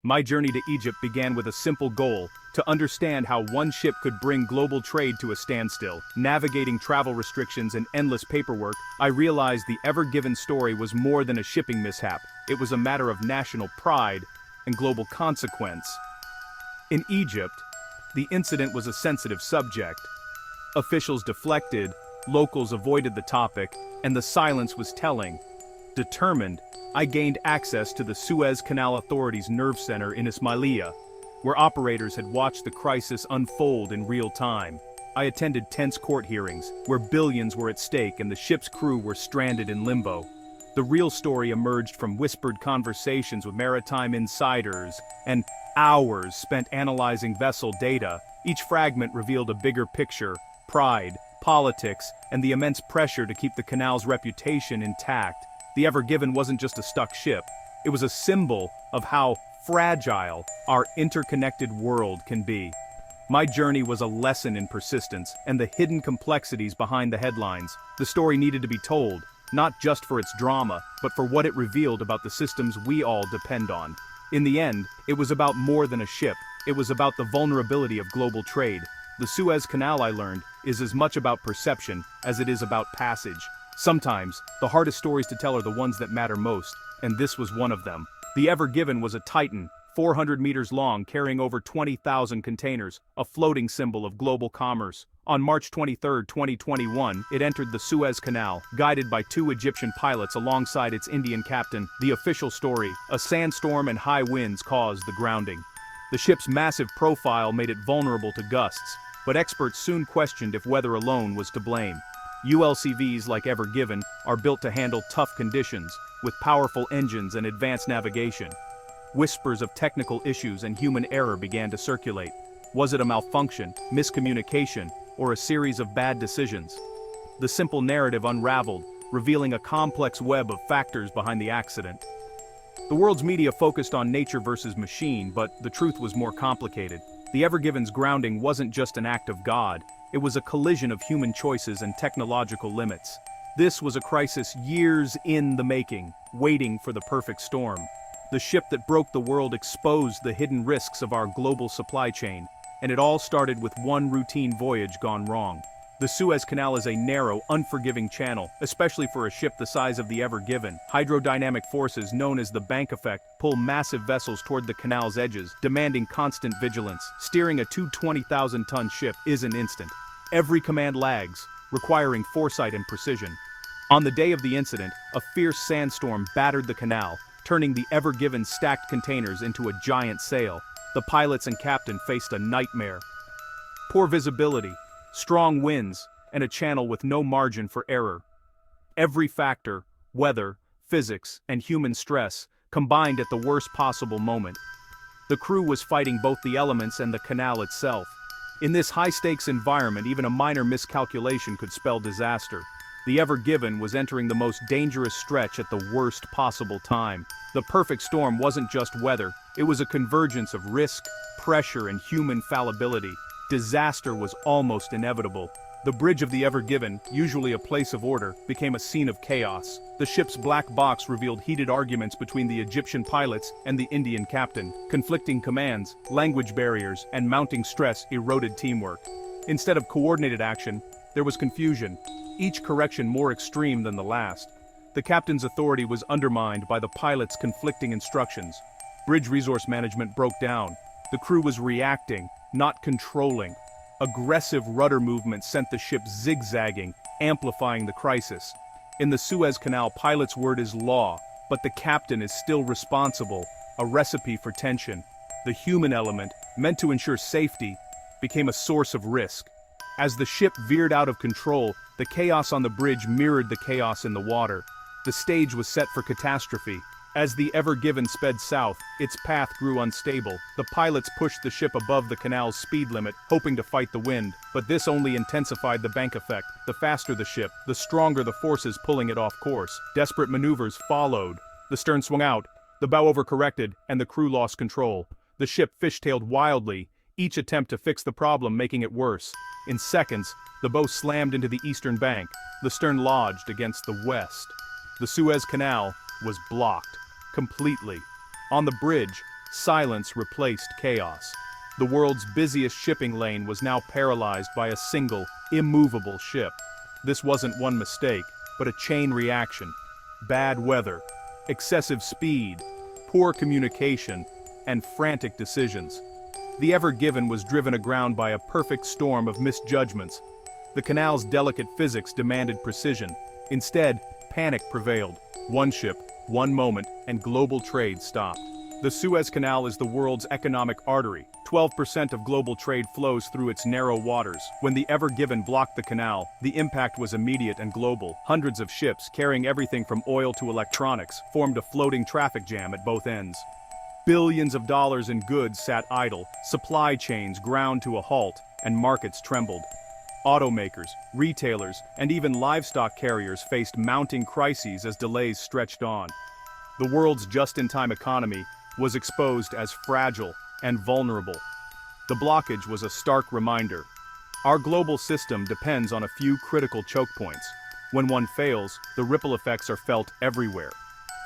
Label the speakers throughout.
Speaker 1: My journey to Egypt began with a simple goal: to understand how one ship could bring global trade to a standstill. Navigating travel restrictions and endless paperwork, I realized the Ever Given story was more than a shipping mishap. It was a matter of national pride and global consequence. In Egypt, the incident was a sensitive subject. Officials deflected, locals avoided the topic, and the silence was telling. Determined, I gained access to the Suez Canal Authority's nerve center in Ismailia, where operators had watched the crisis unfold in real time. I attended tense court hearings, where billions were at stake and the ship's crew were stranded in limbo. The real story emerged from whispered conversations with maritime insiders and hours spent analyzing vessel data. Each fragment revealed a bigger picture: pride, politics, and the immense pressure to keep the canal's reputation intact. The Ever Given wasn't just a stuck ship. It was a symbol of how fragile our interconnected world can be. My journey was a lesson in persistence and the hidden complexities behind the headlines. The story needed to be told, not just for its drama, but for what it revealed about the systems we all depend on. In the end, it was about more than a ship. It was about the vulnerability of global trade. The Suez Canal, I learned, is as much about perception as it is about passage. Sometimes, the hardest stories to tell are the ones that matter most, and this was one of them. The Ever Given was a titan, 400 meters long, carrying over 20,000 containers, a floating symbol of global commerce. On March 23, 2021, it entered the Suez Canal, guided by two Egyptian pilots alongside its Indian captain. The official story: a sandstorm and high winds caused the grounding. The ship's massive profile made it vulnerable to gusts, but experts soon questioned if weather alone was to blame. ULCVs like Ever Given are built to handle tough conditions, with powerful engines and advanced navigation. Whispers of technical issues and human error began to circulate. Was it a malfunction, miscommunication, or a series of bad decisions? The simple narrative unraveled, revealing a complex web of factors behind the accident. The world's media focused on nature versus machine, but the truth was more complicated. The Ever Given's grounding wasn't just an act of God. It was a collision of human choices and technological limits. This was a crisis years in the making, waiting for the perfect storm. The ship that broke the world exposed the hidden risks of our global supply chain, and it all started with one routine voyage gone wrong. The Suez Canal is a narrow, unforgiving channel, especially for a ship the size of the Ever Given. Hydrodynamic forces known as the bank effect pull massive vessels toward the canal's edges, demanding constant vigilance. Steering a 220,000-ton ship isn't instant. Every command lags, requiring foresight and precision. On the day of the incident, a fierce sandstorm battered the canal, turning the Ever Given's stacked containers into a giant sail. The pilots and captain faced a nightmare. Poor visibility, strong winds, and a channel with no margin for error. Every factor, weather, physics, and human stress, combined at the worst possible moment. The crew was fighting both the elements and the canal itself. In this high-stakes environment, even a minor miscalculation could spell disaster. The Ever Given was entering the most dangerous stretch at the worst possible time. The perfect storm wasn't just weather, it was a convergence of risk, pressure, and human fallibility. Disaster was almost inevitable. The bridge of the Ever Given, usually a place of order, became a scene of chaos. The ship's black box revealed heated arguments between the Egyptian pilots and the Indian captain. Conflicting commands, language barriers, and mounting stress eroded teamwork. Instead of coordinated action, there was confusion, each correction more extreme than the last. The captain's authority was undermined by the pilot's conflicting instructions. Bridge resource management broke down. The crew was reacting, not controlling. Aggressive rudder movements sent the ship zigzagging, amplifying the crisis. In the Suez Canal, pilot's word is law, but the captain is still responsible, a recipe for tension. The human element, meant to ensure safety, became a source of risk. As the ship veered out of control, the chaos on the bridge mirrored the chaos in the water. The stage was set for catastrophe. As the Ever Given sped south, its path grew unstable. The pilots pushed the ship above the canal's speed limit, hoping to fight the wind, but this only intensified the bank effect. The faster the ship, the stronger the forces pulling it off course. Desperate maneuvers followed. The stern swung out, the bow overcorrected, and the crew lost control. The ship fishtailed wildly, each attempt to fix the problem making it worse. In seconds, the bow slammed into the eastern bank. The stern lodged against the west. The Suez Canal was blocked. Completely. On the bridge, silence replaced chaos. The world's busiest shipping lane was now paralyzed by a single, immovable ship. This wasn't one mistake, but a chain reaction. Bad weather, excessive speed, poor communication, and frantic decisions. The Ever Given was driven aground by a perfect storm of misjudgments. The canal's delicate physics demanded precision. Instead, panic prevailed. One ship, one moment, and global trade stopped. The Suez Canal is the world's economic artery. 12% of global trade flows through its narrow waters. When the Ever Given blocked the canal, the impact was immediate and global. Hundreds of ships, carrying everything from oil to electronics, formed a floating traffic jam at both ends. Billions of dollars in goods sat idle, supply chains ground to a halt, and markets trembled. Automakers, retailers, and even livestock carriers faced mounting crises as delays stretched on. The world's just-in-time economy was exposed as fragile and vulnerable. The blockage was a stark reminder. Our global system depends on a few critical choke points. When one fails, the ripple effects are felt everywhere.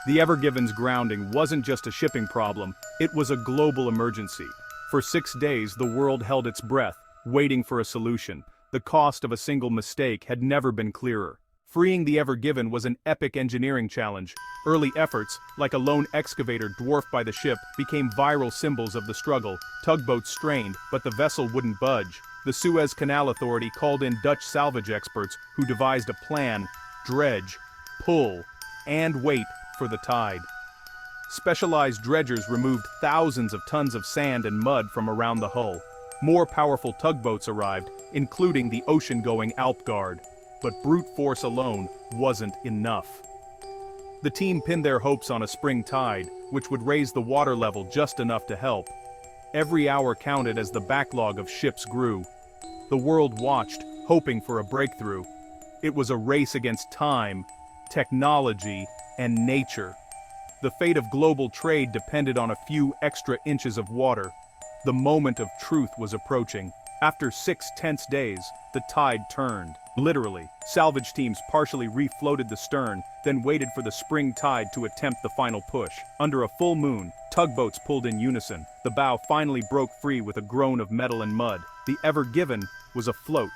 Speaker 1: The Ever Given's grounding wasn't just a shipping problem, it was a global emergency. For 6 days, the world held its breath, waiting for a solution. The cost of a single mistake had never been clearer. Freeing the Ever Given was an epic engineering challenge. Early efforts, like a lone excavator dwarfed by the ship, became viral symbols of the struggle. Tugboats strained, but the vessel wouldn't budge. The Suez Canal Authority called in Dutch salvage experts who devised a plan: dredge, pull, and wait for the tide. Specialized dredgers removed thousands of tons of sand and mud from around the hull. More powerful tugboats arrived, including the ocean-going Alp Guard. But brute force alone wasn't enough. The team pinned their hopes on a spring tide, which would raise the water level just enough to help. Every hour counted as the backlog of ships grew. The world watched, hoping for a breakthrough. It was a race against time, technology, and nature. The fate of global trade depended on a few extra inches of water. The moment of truth was approaching. After 6 tense days, the tide turned. Literally, salvage teams partially refloated the stern, then waited for the spring tide to attempt the final push. Under a full moon, tugboats pulled in unison. The bow finally broke free with a groan of metal and mud. The Ever Given was afloat,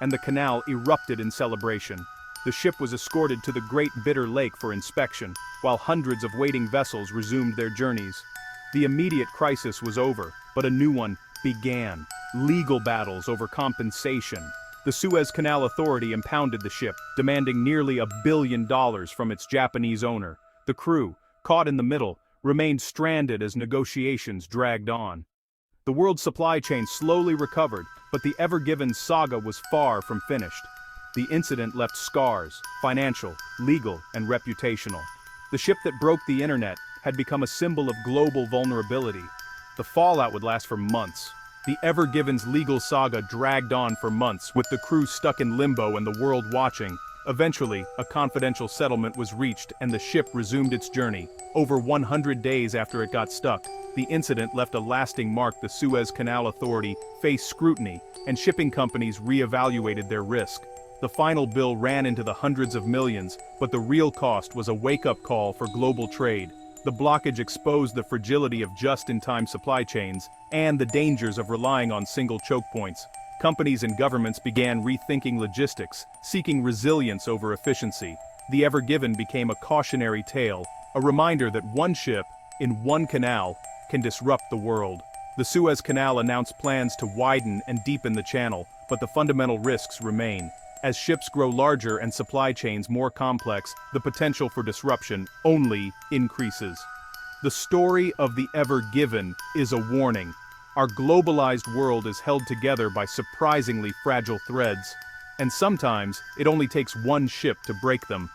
Speaker 1: and the canal erupted in celebration. The ship was escorted to the Great Bitter Lake for inspection, while hundreds of waiting vessels resumed their journeys. The immediate crisis was over, but a new one began. Legal battles over compensation. The Suez Canal Authority impounded the ship, demanding nearly $1 billion from its Japanese owner. The crew, caught in the middle, remained stranded as negotiations dragged on. The world's supply chain slowly recovered, but the Ever Given saga was far from finished. The incident left scars, financial, legal, and reputational. The ship that broke the internet had become a symbol of global vulnerability. The fallout would last for months. The Ever Given's legal saga dragged on for months, with the crew stuck in limbo and the world watching. Eventually, a confidential settlement was reached and the ship resumed its journey. Over 100 days after it got stuck, the incident left a lasting mark. The Suez Canal Authority faced scrutiny, and shipping companies re-evaluated their risk. The final bill ran into the hundreds of millions, but the real cost was a wake-up call for global trade. The blockage exposed the fragility of just-in-time supply chains and the dangers of relying on single choke points. Companies and governments began rethinking logistics, seeking resilience over efficiency. The Ever Given became a cautionary tale, a reminder that one ship, in one canal, can disrupt the world. The Suez Canal announced plans to widen and deepen the channel, but the fundamental risks remain. As ships grow larger and supply chains more complex, the potential for disruption only increases. The story of the Ever Given is a warning. Our globalized world is held together by surprisingly fragile threads, and sometimes it only takes one ship to break them.